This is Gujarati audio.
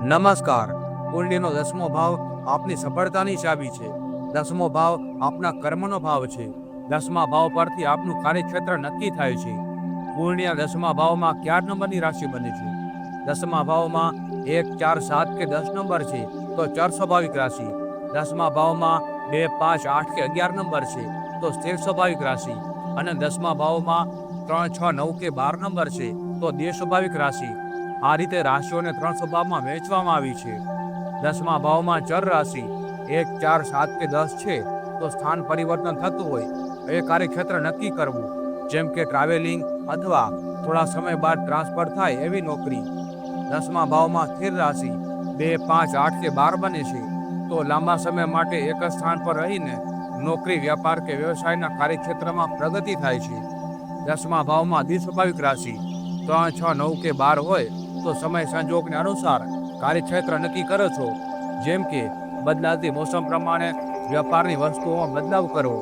નમસ્કાર. કુંડલીનો 10મો ભાવ આપની સફળતાની ચાવી છે. 10મો ભાવ આપના કર્મનો ભાવ છે. 10મા ભાવ પરથી આપનું કાર્યક્ષેત્ર નક્કી થાય છે. કુંડલીના 10મા ભાવમાં કયા નંબરની રાશિ બને છે? 10મા ભાવમાં 1, 4, 7 કે 10 નંબર છે તો ચર સ્વાભાવિક રાશિ. 10મા ભાવમાં 2, 5, 8 કે 11 નંબર છે તો સ્થિર સ્વાભાવિક રાશિ. અને 10મા ભાવમાં 3, 6, 9 કે 12 નંબર છે તો દેહ સ્વાભાવિક રાશિ. આ રીતે રાશિઓને 3 સ્વભાવમાં વહેંચવામાં આવી છે. 10મા ભાવમાં ચર રાશિ 1, 4, 7 કે 10 છે તો સ્થાન પરિવર્તન થતું હોય એ કાર્યક્ષેત્ર નક્કી કરવું, જેમ કે ટ્રાવેલિંગ અથવા થોડા સમય બાદ ટ્રાન્સફર થાય એવી નોકરી. 10મા ભાવમાં સ્થિર રાશિ 2, 5, 8 કે 12 બને છે તો લાંબા સમય માટે એક જ સ્થાન પર રહીને નોકરી, વ્યાપાર કે વ્યવસાયના કાર્યક્ષેત્રમાં પ્રગતિ થાય છે. 10મા ભાવમાં દ્વિસ્વાભાવિક રાશિ 3, 6, 9 કે 12 હોય તો સમય સંજોગને અનુસાર કાર્યક્ષેત્ર નક્કી કરો છો, જેમ કે બદલાતી મોસમ પ્રમાણે વ્યાપારની વસ્તુઓમાં બદલાવ કરવો,